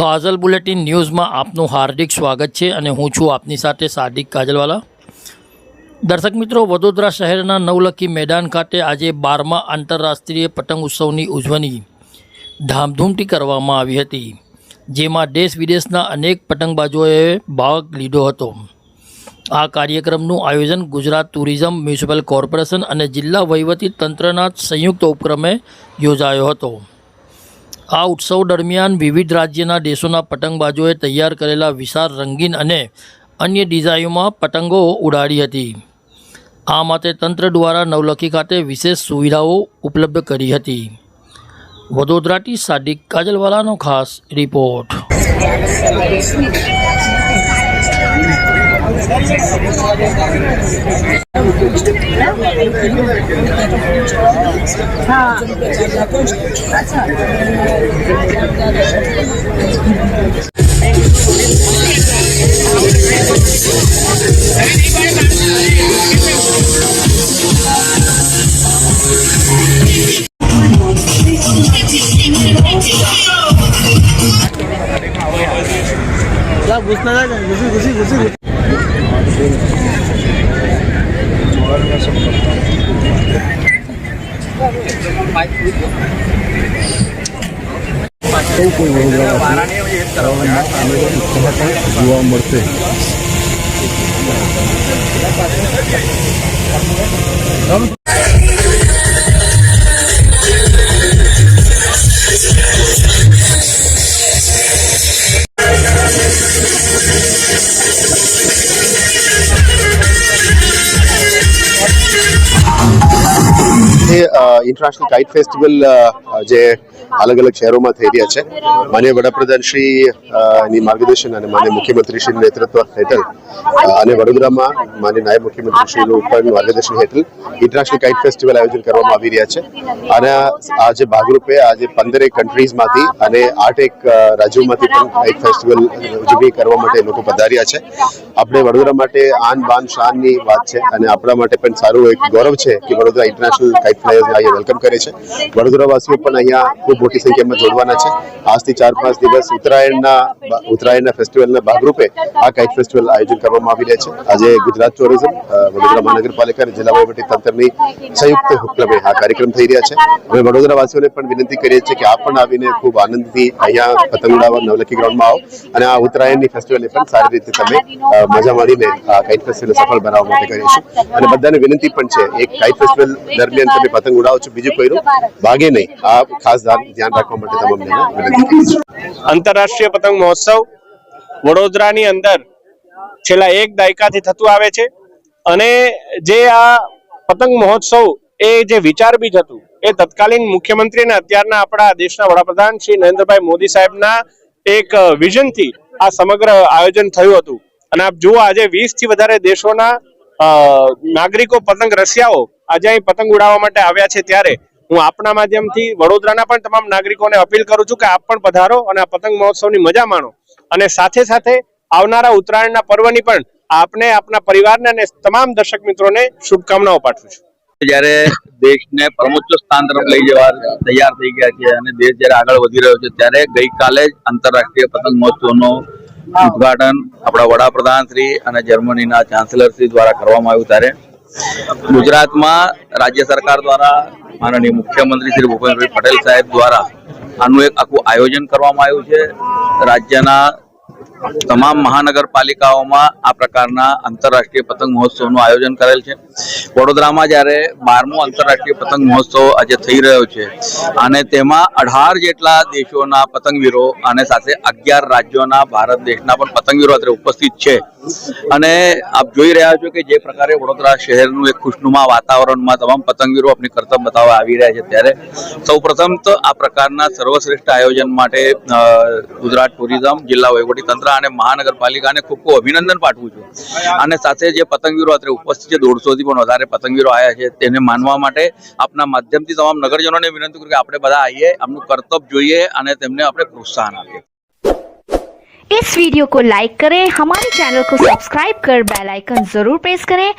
કાજલ bulletin ન્યૂઝમાં આપનું હાર્દિક સ્વાગત છે અને હું છું આપની સાથે સાદિક કાજલવાલા। દર્શક મિત્રો, વડોદરા શહેરના નવલખી મેદાન ખાતે આજે 12મા આંતરરાષ્ટ્રીય પતંગ ઉત્સવની ઉજવણી ધામધૂમથી કરવામાં આવી હતી, જેમાં દેશ વિદેશના અનેક પતંગબાજોએ ભાગ લીધો હતો। આ કાર્યક્રમનું આયોજન ગુજરાત ટુરિઝમ મ્યુનિસિપલ કોર્પોરેશન અને જિલ્લા વહીવટી તંત્રના સંયુક્ત ઉપક્રમે યોજાયો હતો। આ ઉત્સવ દરમિયાન વિવિધ રાજ્યના દેશોના પતંગબાજોએ તૈયાર કરેલા વિશાળ રંગીન અને અન્ય ડિઝાઇનોમાં પતંગો ઉડાડી હતી। આ માટે તંત્ર દ્વારા નવલખી ખાતે વિશેષ સુવિધાઓ ઉપલબ્ધ કરી હતી। વડોદરાથી સાદિક કાજલવાલાનો ખાસ રિપોર્ટ। જોવા મળશે। इंटरनेशनल काइट फेस्टिवल जे अलग अलग शहरों में थई रह्या छे। माननीय वडाप्रधान श्री मार्गदर्शन और माननीय मुख्यमंत्री श्री नेतृत्व हेठळ અને વડોદરામાં માનનીય નાયબ મુખ્યમંત્રી શ્રીનું પણ માર્ગદર્શન હેઠળ ઇન્ટરનેશનલ કાઇટ ફેસ્ટિવલ આયોજન કરવામાં આવી રહ્યા છે। અને આજે ભાગરૂપે આજે 15 કન્ટ્રીઝમાંથી અને 8 રાજ્યોમાંથી પણ કાઇટ ફેસ્ટિવલ ઉજવણી કરવા માટે લોકો પધાર્યા છે। આપણે વડોદરા માટે આન બાન શાનની વાત છે અને આપણા માટે પણ સારું એક ગૌરવ છે કે વડોદરા ઇન્ટરનેશનલ કાઇટ ફ્લાયર્સને અહીંયા વેલકમ કરે છે। વડોદરાવાસીઓ પણ અહીંયા ખૂબ મોટી સંખ્યામાં જોડવાના છે। આજથી 4-5 દિવસ ઉત્તરાયણના ફેસ્ટિવલના ભાગરૂપે આ કાઇટ ફેસ્ટિવલ આયોજન કરવામાં આવી રહ્યા છે। આજે ગુજરાત ટુરિઝમ, વડોદરા મહાનગરપાલિકા અને જિલ્લા વહીવટી તંત્રની સંયુક્ત ઉપક્રમે આ કાર્યક્રમ થઈ રહ્યા છે। અમે વડોદરાવાસીઓને પણ વિનંતી કરીએ છીએ કે આપ પણ આવીને ખૂબ આનંદથી અહીંયા પતંગ ઉડાવવા નવલખી ગ્રાઉન્ડમાં આવો અને આ ઉત્તરાયણની ફેસ્ટિવલને પણ સારી રીતે તમે મજા માણીને આ કાઇટ ફેસ્ટિવલ સફળ બનાવવા માટે કરીશું। અને બધાને વિનંતી પણ છે, એક કાઇટ ફેસ્ટિવલ દરમિયાન તમે પતંગ ઉડાવો છો, બીજું કોઈનું ભાગે નહીં, આ ખાસ ધ્યાન રાખવા માટે તમામને વિનંતી કરીએ છીએ। આંતરરાષ્ટ્રીય પતંગ મહોત્સવ વડોદરાની અંદર છેલ્લા 1 દાયકાથી થતું આવે છે અને જે આ પતંગ મહોત્સવ એ જે વિચાર બીજ હતું એ તત્કાલીન મુખ્યમંત્રી અને અત્યારના આપણા દેશના વડાપ્રધાન શ્રી નરેન્દ્રભાઈ મોદી સાહેબના એક વિઝનથી આ સમગ્ર આયોજન થયું હતું। અને આપ જુઓ, આજે 20 થી વધારે દેશોના નાગરિકો પતંગ રસિયાઓ આજે અહીં પતંગ ઉડાવવા માટે આવ્યા છે। ત્યારે હું આપના માધ્યમથી વડોદરાના પણ તમામ નાગરિકોને અપીલ કરું છું કે આપ પણ પધારો અને આ પતંગ મહોત્સવની મજા માણો અને સાથે સાથે આવનારા ઉત્તરાયણના પર્વની પણ આપને, આપના પરિવારને અને તમામ દર્શક મિત્રોને શુભકામનાઓ પાઠવું છું। જ્યારે દેશને પરમોચ્ચ સ્થાન તરફ લઈ જવા તૈયાર થઈ ગયા છે અને દેશ જ્યારે આગળ વધી રહ્યો છે, ત્યારે ગઈકાલે જ આંતરરાષ્ટ્રીય પતંગ મહોત્સવનું ઉદઘાટન આપણા વડાપ્રધાન શ્રી અને જર્મનીના ચાન્સેલર શ્રી દ્વારા કરવામાં આવ્યું। ત્યારે ગુજરાતમાં રાજ્ય સરકાર દ્વારા માનનીય મુખ્યમંત્રી શ્રી ભૂપેન્દ્રભાઈ પટેલ સાહેબ દ્વારા આનું એક આખું આયોજન કરવામાં આવ્યું છે। રાજ્યના તમામ મહાનગરપાલિકાઓમાં આ પ્રકારના આંતરરાષ્ટ્રીય પતંગ મહોત્સવનું આયોજન કરેલ છે। વડોદરામાં જ્યારે 12મો આંતરરાષ્ટ્રીય પતંગ મહોત્સવ આજે થઈ રહ્યો છે અને તેમાં 18 જેટલા દેશોના પતંગવીરો અને સાથે 11 રાજ્યોના ભારત દેશના પણ પતંગવીરો અત્યારે ઉપસ્થિત છે। અને આપ જોઈ રહ્યા છો કે જે પ્રકારે વડોદરા શહેરનું એક ખુશનુમા વાતાવરણમાં તમામ પતંગવીરો આપણી કરતબ બતાવવા આવી રહ્યા છે, ત્યારે સૌપ્રથમ તો આ પ્રકારના સર્વશ્રેષ્ઠ આયોજન માટે ગુજરાત ટુરિઝમ, જિલ્લા વહીવટી તંત્ર અને મહાનગરપાલિકાને ખૂબ ખૂબ અભિનંદન પાઠવું છું। અને સાથે જે પતંગવીરો અત્યારે ઉપસ્થિત છે, 150 થી પણ વધારે પતંગવીરો આવ્યા છે, તેને માનવા માટે આપના માધ્યમથી તમામ નગરજનોને વિનંતી કરું કે આપણે બધા આવીએ, આમનું કર્તવ્ય જોઈએ અને તેમને આપણે પ્રોત્સાહન આપીએ। इस वीडियो को लाइक करें, हमारे चैनल को सब्सक्राइब कर बेल आइकन जरूर प्रेस करें